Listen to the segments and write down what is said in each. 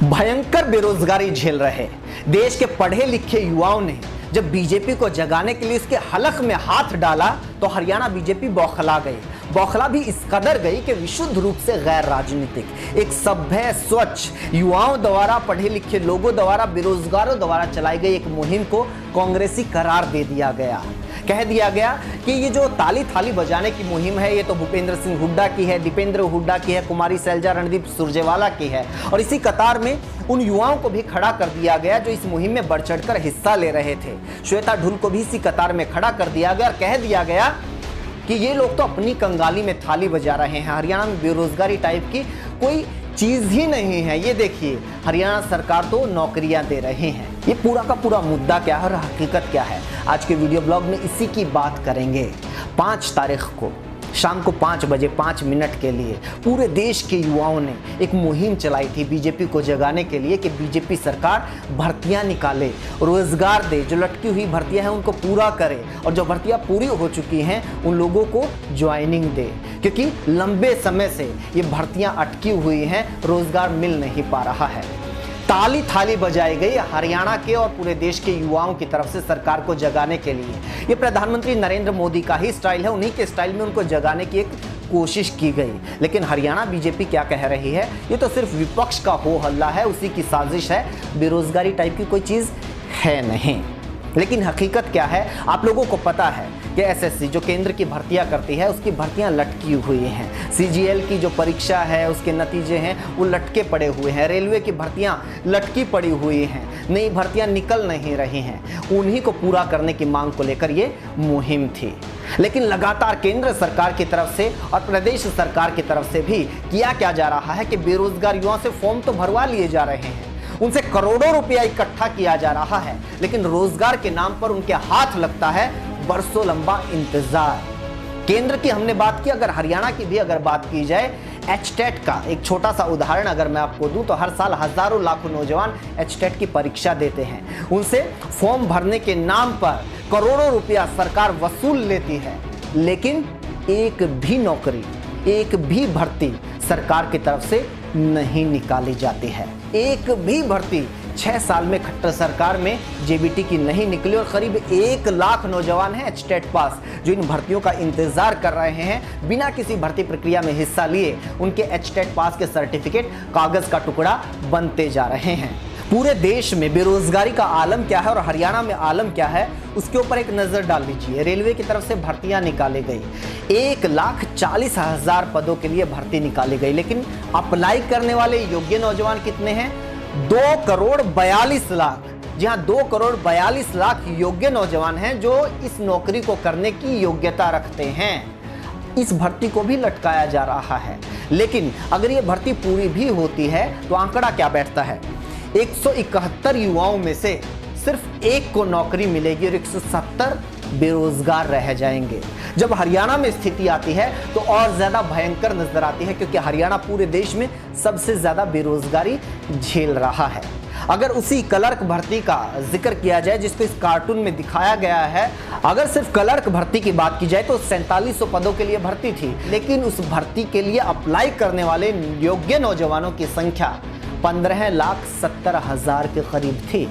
भयंकर बेरोजगारी झेल रहे देश के पढ़े लिखे युवाओं ने जब बीजेपी को जगाने के लिए इसके हलक में हाथ डाला तो हरियाणा बीजेपी बौखला गई। बौखला भी इस कदर गई कि विशुद्ध रूप से गैर राजनीतिक एक सभ्य स्वच्छ युवाओं द्वारा, पढ़े लिखे लोगों द्वारा, बेरोजगारों द्वारा चलाई गई एक मुहिम को कांग्रेसी करार दे दिया गया। कह दिया गया कि ये जो ताली थाली बजाने की मुहिम है ये तो भूपेंद्र सिंह हुड्डा की है, दीपेंद्र हुड्डा की है, कुमारी सैलजा रणदीप सुरजेवाला की है। और इसी कतार में उन युवाओं को भी खड़ा कर दिया गया जो इस मुहिम में बढ़ चढ़कर हिस्सा ले रहे थे। श्वेता ढुल को भी इसी कतार में खड़ा कर दिया गया और कह दिया गया कि ये लोग तो अपनी कंगाली में थाली बजा रहे हैं। हरियाणा में बेरोजगारी टाइप की कोई चीज ही नहीं है। ये देखिए, हरियाणा सरकार तो नौकरियां दे रहे हैं। ये पूरा का पूरा मुद्दा क्या है और हकीकत क्या है, आज के वीडियो ब्लॉग में इसी की बात करेंगे। 5 तारीख को शाम को 5 बजे 5 मिनट के लिए पूरे देश के युवाओं ने एक मुहिम चलाई थी बीजेपी को जगाने के लिए कि बीजेपी सरकार भर्तियां निकाले, रोजगार दे, जो लटकी हुई भर्तियां हैं उनको पूरा करे और जो भर्तियां पूरी हो चुकी हैं उन लोगों को ज्वाइनिंग दे, क्योंकि लंबे समय से ये भर्तियां अटकी हुई हैं, रोजगार मिल नहीं पा रहा है। ताली थाली बजाई गई हरियाणा के और पूरे देश के युवाओं की तरफ से सरकार को जगाने के लिए। ये प्रधानमंत्री नरेंद्र मोदी का ही स्टाइल है, उन्हीं के स्टाइल में उनको जगाने की एक कोशिश की गई। लेकिन हरियाणा बीजेपी क्या कह रही है, ये तो सिर्फ विपक्ष का हो हल्ला है, उसी की साजिश है, बेरोजगारी टाइप की कोई चीज है नहीं। लेकिन हकीकत क्या है, आप लोगों को पता है कि एसएससी जो केंद्र की भर्तियां करती है उसकी भर्तियां लटकी हुई हैं। सीजीएल की जो परीक्षा है उसके नतीजे हैं वो लटके पड़े हुए हैं। रेलवे की भर्तियां लटकी पड़ी हुई हैं, नई भर्तियां निकल नहीं रही हैं। उन्हीं को पूरा करने की मांग को लेकर ये मुहिम थी। लेकिन लगातार केंद्र सरकार की तरफ से और प्रदेश सरकार की तरफ से भी किया क्या जा रहा है कि बेरोजगार युवाओं से फॉर्म तो भरवा लिए जा रहे हैं, उनसे करोड़ों रुपया इकट्ठा किया जा रहा है, लेकिन रोजगार के नाम पर उनके हाथ लगता है बरसों लंबा इंतजार। केंद्र की हमने बात की, अगर हरियाणा की भी अगर बात की जाए, एचटेट का एक छोटा सा उदाहरण अगर मैं आपको दूं तो हर साल हजारों लाखों नौजवान एचटेट की परीक्षा देते हैं, उनसे फॉर्म भरने के नाम पर करोड़ों रुपया सरकार वसूल लेती है, लेकिन एक भी नौकरी, एक भी भर्ती सरकार की तरफ से नहीं निकाली जाती है। एक भी भर्ती 6 साल में खट्टर सरकार में जेबीटी की नहीं निकली और करीब 1 लाख नौजवान हैं एचटेट पास जो इन भर्तियों का इंतजार कर रहे हैं। बिना किसी भर्ती प्रक्रिया में हिस्सा लिए उनके एचटेट पास के सर्टिफिकेट कागज का टुकड़ा बनते जा रहे हैं। पूरे देश में बेरोजगारी का आलम क्या है और हरियाणा में आलम क्या है, उसके ऊपर एक नजर डाल लीजिए। रेलवे की तरफ से भर्तियां निकाली गई, 1,40,000 पदों के लिए भर्ती निकाली गई, लेकिन अप्लाई करने वाले योग्य नौजवान कितने हैं? 2,42,00,000। जी हाँ, 2,42,00,000 योग्य नौजवान हैं जो इस नौकरी को करने की योग्यता रखते हैं। इस भर्ती को भी लटकाया जा रहा है। लेकिन अगर ये भर्ती पूरी भी होती है तो आंकड़ा क्या बैठता है? 171 युवाओं में से सिर्फ 1 को नौकरी मिलेगी और 170 बेरोजगार रह जाएंगे। जब हरियाणा में स्थिति आती है तो और ज्यादा भयंकर नजर आती है, क्योंकि हरियाणा पूरे देश में सबसे ज्यादा बेरोजगारी झेल रहा है। अगर उसी क्लर्क भर्ती का जिक्र किया जाए जिसको इस कार्टून में दिखाया गया है, अगर सिर्फ क्लर्क भर्ती की बात की जाए तो 4700 पदों के लिए भर्ती थी, लेकिन उस भर्ती के लिए अप्लाई करने वाले योग्य नौजवानों की संख्या 15,70,000 के करीब थी।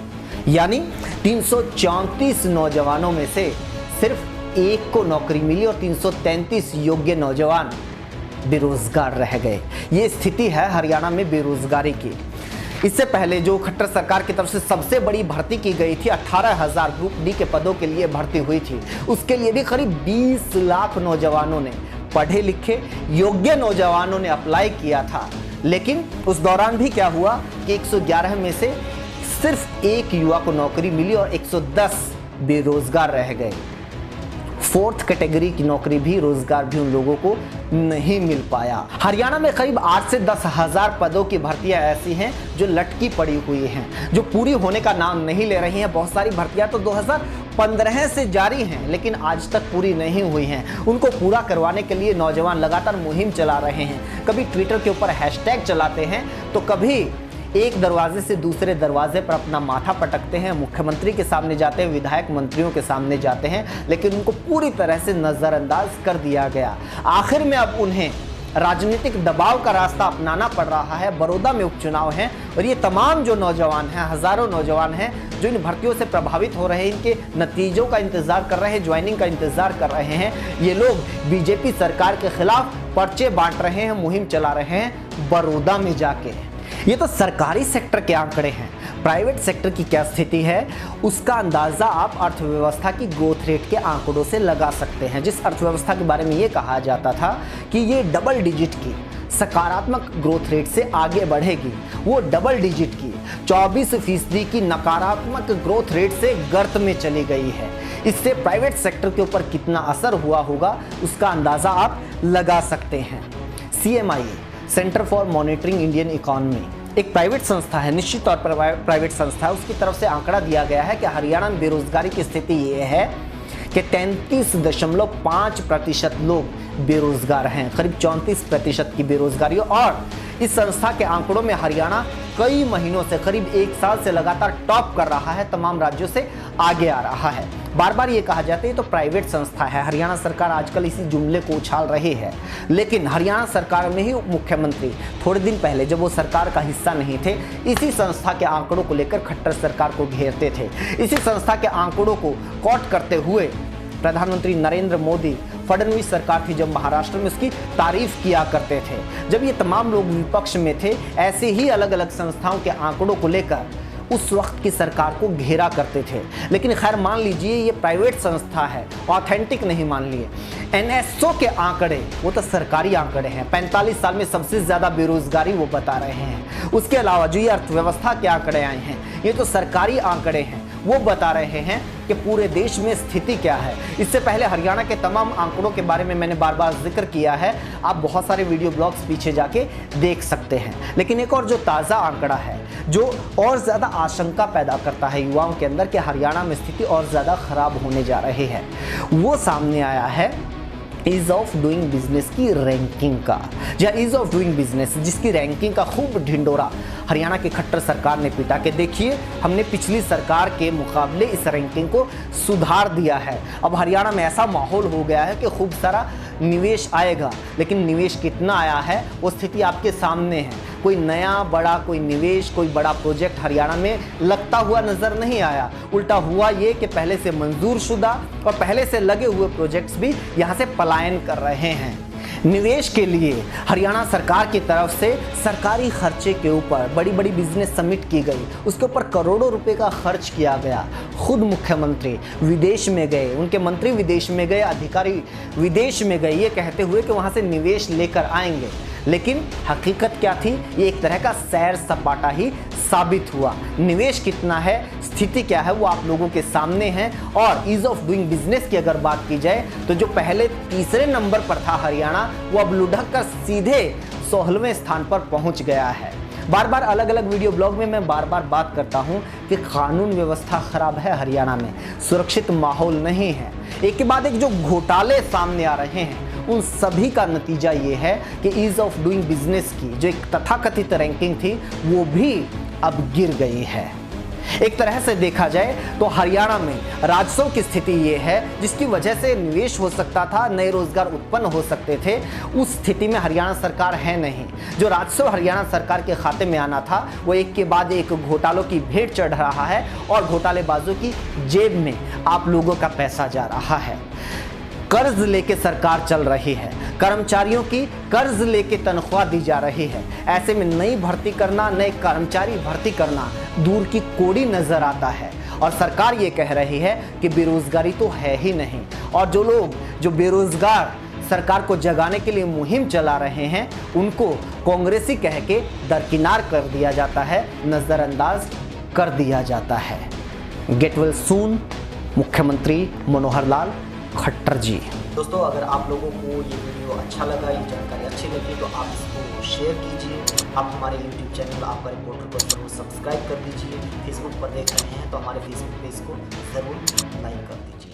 यानी 334 नौजवानों में से सिर्फ 1 को नौकरी मिली और 333 योग्य नौजवान बेरोजगार रह गए। ये स्थिति है हरियाणा में बेरोजगारी की। इससे पहले जो खट्टर सरकार की तरफ से सबसे बड़ी भर्ती की गई थी, 18,000 ग्रुप डी के पदों के लिए भर्ती हुई थी, उसके लिए भी करीब 20 लाख नौजवानों ने, पढ़े लिखे योग्य नौजवानों ने अप्लाई किया था। लेकिन उस दौरान भी क्या हुआ कि 111 में से सिर्फ 1 युवा को नौकरी मिली और 110 बेरोजगार रह गए। 4th कैटेगरी की नौकरी भी, रोजगार भी उन लोगों को नहीं मिल पाया। हरियाणा में करीब 8 से 10,000 पदों की भर्तियां ऐसी हैं जो लटकी पड़ी हुई हैं, जो पूरी होने का नाम नहीं ले रही हैं। बहुत सारी भर्तियां तो 2015 से जारी हैं, लेकिन आज तक पूरी नहीं हुई हैं। उनको पूरा करवाने के लिए नौजवान लगातार मुहिम चला रहे हैं। कभी ट्विटर के ऊपर हैशटैग चलाते हैं तो कभी एक दरवाजे से दूसरे दरवाजे पर अपना माथा पटकते हैं, मुख्यमंत्री के सामने जाते हैं, विधायक मंत्रियों के सामने जाते हैं, लेकिन उनको पूरी तरह से नजरअंदाज कर दिया गया। आखिर में अब उन्हें राजनीतिक दबाव का रास्ता अपनाना पड़ रहा है। बड़ौदा में उपचुनाव है और ये तमाम जो नौजवान हैं, हजारों नौजवान हैं जो इन भर्तियों से प्रभावित हो रहे हैं, इनके नतीजों का इंतजार कर रहे हैं, ज्वाइनिंग का इंतजार कर रहे हैं। ये लोग बीजेपी सरकार के खिलाफ पर्चे बांट रहे हैं, मुहिम चला रहे हैं बड़ौदा में जाके। ये तो सरकारी सेक्टर के आंकड़े हैं। प्राइवेट सेक्टर की क्या स्थिति है उसका अंदाजा आप अर्थव्यवस्था की ग्रोथ रेट के आंकड़ों से लगा सकते हैं। जिस अर्थव्यवस्था के बारे में ये कहा जाता था कि ये डबल डिजिट की सकारात्मक ग्रोथ रेट से आगे बढ़ेगी, वो डबल डिजिट की 24% की नकारात्मक ग्रोथ रेट से गर्त में चली गई है। इससे प्राइवेट सेक्टर के ऊपर कितना असर हुआ होगा उसका अंदाजा आप लगा सकते हैं। CMI, centre for monitoring Indian economy, एक प्राइवेट संस्था है, निश्चित तौर पर प्राइवेट संस्था है। उसकी तरफ से आंकड़ा दिया गया है कि हरियाणा में बेरोजगारी की स्थिति ये है कि 33.5% लोग बेरोजगार हैं, करीब 34% की बेरोजगारी। और इस संस्था के आंकड़ों में हरियाणा कई महीनों से, करीब 1 साल से लगातार टॉप कर रहा है, तमाम राज्यों से आगे आ रहा है। बार बार ये कहा जाता है तो प्राइवेट संस्था है। हरियाणा सरकार आजकल इसी जुमले को उछाल रही है, लेकिन हरियाणा सरकार में ही उप मुख्यमंत्री थोड़े दिन पहले, जब वो सरकार का हिस्सा नहीं थे, इसी संस्था के आंकड़ों को लेकर खट्टर सरकार को घेरते थे। इसी संस्था के आंकड़ों को कोट करते हुए प्रधानमंत्री नरेंद्र मोदी, फडणवीस सरकार थी जब महाराष्ट्र में, उसकी तारीफ किया करते थे। जब ये तमाम लोग विपक्ष में थे, ऐसे ही अलग अलग संस्थाओं के आंकड़ों को लेकर उस वक्त की सरकार को घेरा करते थे। लेकिन खैर मान लीजिए ये प्राइवेट संस्था है, ऑथेंटिक नहीं मान लिए। NSO के आंकड़े वो तो सरकारी आंकड़े हैं, 45 साल में सबसे ज्यादा बेरोजगारी वो बता रहे हैं। उसके अलावा जो ये अर्थव्यवस्था के आंकड़े आए हैं ये तो सरकारी आंकड़े हैं, वो बता रहे हैं कि पूरे देश में स्थिति क्या है। इससे पहले हरियाणा के तमाम आंकड़ों के बारे में मैंने बार बार जिक्र किया है, आप बहुत सारे वीडियो ब्लॉग्स पीछे जाके देख सकते हैं। लेकिन एक और जो ताज़ा आंकड़ा है, जो और ज़्यादा आशंका पैदा करता है युवाओं के अंदर कि हरियाणा में स्थिति और ज़्यादा खराब होने जा रही है, वो सामने आया है ईज ऑफ डूइंग बिजनेस की रैंकिंग का। जहाँ ईज ऑफ डूइंग बिजनेस जिसकी रैंकिंग का खूब ढिंडोरा हरियाणा की खट्टर सरकार ने पीटा के देखिए, हमने पिछली सरकार के मुकाबले इस रैंकिंग को सुधार दिया है। अब हरियाणा में ऐसा माहौल हो गया है कि खूब सारा निवेश आएगा, लेकिन निवेश कितना आया है वो स्थिति आपके सामने है। कोई नया बड़ा कोई निवेश, कोई बड़ा प्रोजेक्ट हरियाणा में लगता हुआ नजर नहीं आया। उल्टा हुआ ये कि पहले से मंजूर शुदा और पहले से लगे हुए प्रोजेक्ट्स भी यहाँ से पलायन कर रहे हैं। निवेश के लिए हरियाणा सरकार की तरफ से सरकारी खर्चे के ऊपर बड़ी बड़ी बिजनेस समिट की गई, उसके ऊपर करोड़ों रुपए का खर्च किया गया। खुद मुख्यमंत्री विदेश में गए, उनके मंत्री विदेश में गए, अधिकारी विदेश में गए, ये कहते हुए कि वहाँ से निवेश लेकर आएंगे। लेकिन हकीकत क्या थी? ये एक तरह का सैर सपाटा ही साबित हुआ। निवेश कितना है, स्थिति क्या है, वो आप लोगों के सामने है। और ईज ऑफ डूइंग बिजनेस की अगर बात की जाए तो जो पहले तीसरे नंबर पर था हरियाणा, वो अब लुढ़क कर सीधे 16वें स्थान पर पहुंच गया है। बार बार अलग अलग वीडियो ब्लॉग में मैं बार बार बात करता हूं कि कानून व्यवस्था खराब है हरियाणा में, सुरक्षित माहौल नहीं है। एक के बाद एक जो घोटाले सामने आ रहे हैं उन सभी का नतीजा ये है कि ईज ऑफ डूइंग बिजनेस की जो एक तथाकथित रैंकिंग थी वो भी अब गिर गई है। एक तरह से देखा जाए तो हरियाणा में राजस्व की स्थिति ये है जिसकी वजह से निवेश हो सकता था, नए रोजगार उत्पन्न हो सकते थे, उस स्थिति में हरियाणा सरकार है नहीं। जो राजस्व हरियाणा सरकार के खाते में आना था वो एक के बाद एक घोटालों की भेंट चढ़ रहा है और घोटालेबाजों की जेब में आप लोगों का पैसा जा रहा है। कर्ज लेके सरकार चल रही है, कर्मचारियों की कर्ज लेके तनख्वाह दी जा रही है। ऐसे में नई भर्ती करना, नए कर्मचारी भर्ती करना दूर की कोड़ी नजर आता है। और सरकार ये कह रही है कि बेरोजगारी तो है ही नहीं, और जो लोग जो बेरोजगार सरकार को जगाने के लिए मुहिम चला रहे हैं उनको कांग्रेसी कह के दरकिनार कर दिया जाता है, नजरअंदाज कर दिया जाता है। गेट वेल सून, मुख्यमंत्री मनोहर लाल खट्टर जी। दोस्तों, अगर आप लोगों को ये वीडियो अच्छा लगा, ये जानकारी अच्छी लगी तो आप इसको शेयर कीजिए। आप हमारे YouTube चैनल आपका रिपोर्टर को सब्सक्राइब कर दीजिए। फेसबुक पर देख रहे हैं तो हमारे फेसबुक पेज को ज़रूर लाइक कर दीजिए।